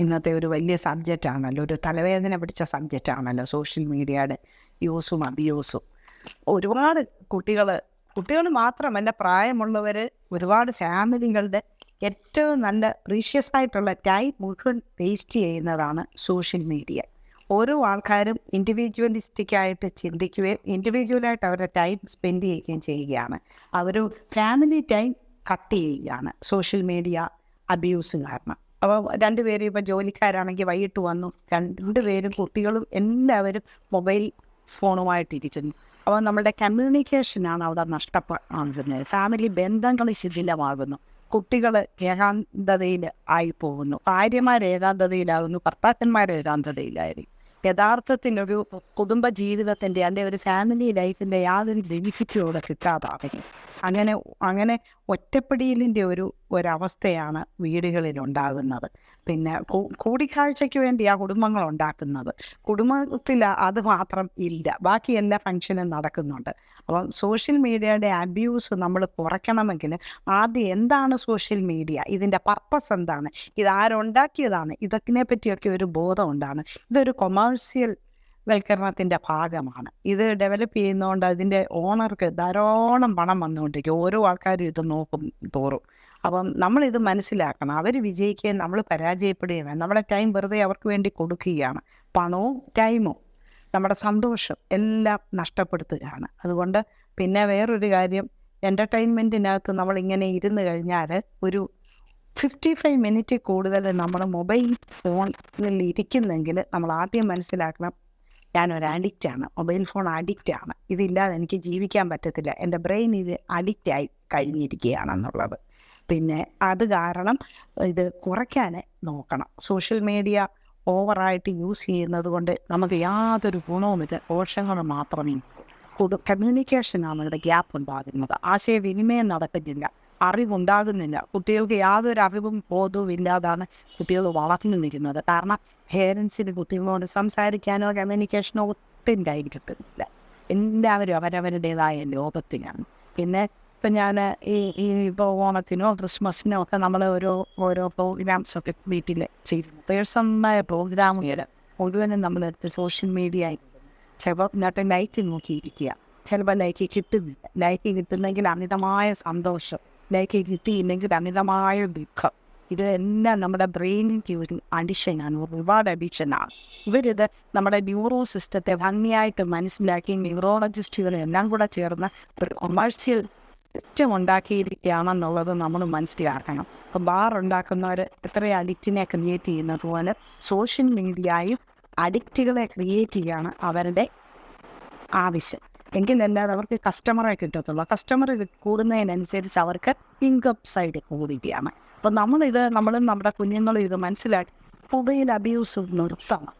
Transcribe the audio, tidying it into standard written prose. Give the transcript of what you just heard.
ഇന്നത്തെ ഒരു വലിയ സബ്ജക്റ്റ് ആണല്ലോ, ഒരു തലവേദന പിടിച്ച സബ്ജക്റ്റ് ആണല്ലോ സോഷ്യൽ മീഡിയയുടെ യൂസും അബ്യൂസും. ഒരുപാട് കുട്ടികൾ മാത്രമല്ല, പ്രായമുള്ളവർ, ഒരുപാട് ഫാമിലികളുടെ ഏറ്റവും നല്ല പ്രീഷ്യസ് ആയിട്ടുള്ള ടൈം മുഴുവൻ വേസ്റ്റ് ചെയ്യുന്നതാണ് സോഷ്യൽ മീഡിയ. ഓരോ ആൾക്കാരും ഇൻഡിവിജ്വലിസ്റ്റിക്കായിട്ട് ചിന്തിക്കുകയും ഇൻഡിവിജ്വലായിട്ട് അവരുടെ ടൈം സ്പെൻഡ് ചെയ്യുകയും ചെയ്യുകയാണ്. അവർ ഫാമിലി ടൈം കട്ട് ചെയ്യുകയാണ് സോഷ്യൽ മീഡിയ അബ്യൂസ് കാരണം. അപ്പോൾ രണ്ടുപേരും ഇപ്പോൾ ജോലിക്കാരാണെങ്കിൽ വൈകിട്ട് വന്നു, രണ്ടുപേരും കുട്ടികളും എല്ലാവരും മൊബൈൽ ഫോണുമായിട്ടിരിക്കുന്നു. അപ്പോൾ നമ്മളുടെ കമ്മ്യൂണിക്കേഷനാണ് അവിടെ നഷ്ടപ്പെടുന്നത്. ഫാമിലി ബന്ധങ്ങൾ ശിഥിലമാകുന്നു. കുട്ടികൾ ഏകാന്തതയിൽ ആയി പോകുന്നു. ഭാര്യമാർ ഏകാന്തതയിലാകുന്നു, ഭർത്താക്കന്മാർ ഏകാന്തതയിലായിരിക്കും. യഥാർത്ഥത്തിൽ ഒരു കുടുംബ ജീവിതത്തിൻ്റെ അല്ലെങ്കിൽ ഒരു ഫാമിലി ലൈഫിൻ്റെ യാതൊരു ബെനിഫിറ്റും അവിടെ കിട്ടാതാകുന്നു. അങ്ങനെ ഒറ്റപ്പെടലിൻ്റെ ഒരവസ്ഥയാണ് വീടുകളിൽ ഉണ്ടാകുന്നത്. പിന്നെ കൂടിക്കാഴ്ചയ്ക്ക് വേണ്ടി ആ കുടുംബങ്ങൾ ഉണ്ടാക്കുന്നത്, കുടുംബത്തിൽ അത് മാത്രം ഇല്ല, ബാക്കി എല്ലാ ഫങ്ഷനും നടക്കുന്നുണ്ട്. അപ്പം സോഷ്യൽ മീഡിയയുടെ അബ്യൂസ് നമ്മൾ കുറയ്ക്കണമെങ്കിൽ ആദ്യം എന്താണ് സോഷ്യൽ മീഡിയ, ഇതിൻ്റെ പർപ്പസ് എന്താണ്, ഇതാരുണ്ടാക്കിയതാണ്, ഇതിനെ പറ്റിയൊക്കെ ഒരു ബോധം ഉണ്ടാണ്. ഇതൊരു കൊമേഴ്സ്യൽ വൽക്കരണത്തിൻ്റെ ഭാഗമാണ്. ഇത് ഡെവലപ്പ് ചെയ്യുന്നതുകൊണ്ട് അതിൻ്റെ ഓണർക്ക് ധാരാളം പണം വന്നുകൊണ്ടിരിക്കും. ഓരോ ആൾക്കാരും ഇത് നോക്കും തോറും. അപ്പം നമ്മളിത് മനസ്സിലാക്കണം. അവർ വിജയിക്കുകയും നമ്മൾ പരാജയപ്പെടുകയും, നമ്മുടെ ടൈം വെറുതെ അവർക്ക് വേണ്ടി കൊടുക്കുകയാണ്. പണവും ടൈമും നമ്മുടെ സന്തോഷം എല്ലാം നഷ്ടപ്പെടുത്തുകയാണ്. അതുകൊണ്ട് പിന്നെ വേറൊരു കാര്യം, എൻ്റർടൈൻമെൻറ്റിനകത്ത് നമ്മളിങ്ങനെ ഇരുന്ന് കഴിഞ്ഞാൽ ഒരു 55 മിനിറ്റ് കൂടുതൽ നമ്മൾ മൊബൈൽ ഫോണിൽ ഇരിക്കുന്നെങ്കിൽ നമ്മൾ ആദ്യം മനസ്സിലാക്കണം, ഞാനൊരു അഡിക്റ്റാണ്, മൊബൈൽ ഫോൺ അഡിക്റ്റാണ്, ഇതില്ലാതെ എനിക്ക് ജീവിക്കാൻ പറ്റത്തില്ല, എൻ്റെ ബ്രെയിൻ ഇത് അഡിക്റ്റായി കഴിഞ്ഞിരിക്കുകയാണെന്നുള്ളത്. പിന്നെ അത് കാരണം ഇത് കുറയ്ക്കാൻ നോക്കണം. സോഷ്യൽ മീഡിയ ഓവറായിട്ട് യൂസ് ചെയ്യുന്നത് കൊണ്ട് നമുക്ക് യാതൊരു ഗുണവുമില്ല, ദോഷങ്ങൾ മാത്രമേ. കമ്മ്യൂണിക്കേഷനാണ് ഇവിടെ ഗ്യാപ്പ് ഉണ്ടാകുന്നത്. ആശയവിനിമയം നടക്കുന്നില്ല, അറിവുണ്ടാകുന്നില്ല. കുട്ടികൾക്ക് യാതൊരു അറിവും ബോധവും ഇല്ലാതാണ് കുട്ടികൾ വളർന്നു നിൽക്കുന്നത്. കാരണം പേരൻസിന് കുട്ടികളോട് സംസാരിക്കാനോ കമ്മ്യൂണിക്കേഷനോ ഒട്ടും കൈ കിട്ടുന്നില്ല. എല്ലാവരും അവരവരുടേതായ ലോകത്തിലാണ്. പിന്നെ ഇപ്പം ഞാൻ ഇപ്പോൾ ഓണത്തിനോ ക്രിസ്മസിനോ ഒക്കെ നമ്മൾ ഓരോ പ്രോഗ്രാംസൊക്കെ വീട്ടിൽ ചെയ്യുന്നു. പേഴ്സണലായ പ്രോഗ്രാമുകൾ മുഴുവനും നമ്മളെടുത്ത് സോഷ്യൽ മീഡിയ ചിലപ്പോൾ ഇന്നത്തെ ലൈറ്റ് നോക്കിയിരിക്കുക, ചിലപ്പോൾ ലൈക്ക് കിട്ടുന്നില്ല. ലൈക്ക് കിട്ടുന്നെങ്കിൽ അമിതമായ സന്തോഷം, ലൈക്ക് കിട്ടിയില്ലെങ്കിൽ അമിതമായ ദുഃഖം. ഇതെല്ലാം നമ്മുടെ ബ്രെയിനിൻ്റെ ഒരു അഡിക്ഷനാണ്, ഒരുപാട് അഡിക്ഷനാണ്. ഇവരിത് നമ്മുടെ ന്യൂറോ സിസ്റ്റത്തെ ഭംഗിയായിട്ട് മനസ്സിലാക്കി ന്യൂറോളജിസ്റ്റുകളെല്ലാം കൂടെ ചേർന്ന് ഒരു കൊമേഴ്സ്യൽ സിസ്റ്റം ഉണ്ടാക്കിയിരിക്കുകയാണെന്നുള്ളത് നമ്മൾ മനസ്സിലാക്കണം. അപ്പോൾ ബാർ ഉണ്ടാക്കുന്നവർ എത്ര അഡിക്റ്റിനെ ക്രിയേറ്റ് ചെയ്യുന്നത് പോലെ സോഷ്യൽ മീഡിയയും അഡിക്റ്റുകളെ ക്രിയേറ്റ് ചെയ്യാണ് അവരുടെ ആവശ്യം. എങ്കിലല്ലാതെ അവർക്ക് കസ്റ്റമറെ കിട്ടത്തുള്ളൂ. കസ്റ്റമർ കൂടുന്നതിനനുസരിച്ച് അവർക്ക് ഇൻകം സൈഡ് കൂടുകയാണ്. അപ്പോൾ നമ്മളും നമ്മുടെ കുഞ്ഞുങ്ങളും ഇത് മനസ്സിലാക്കി മൊബൈൽ അബ്യൂസ് നിർത്തണം.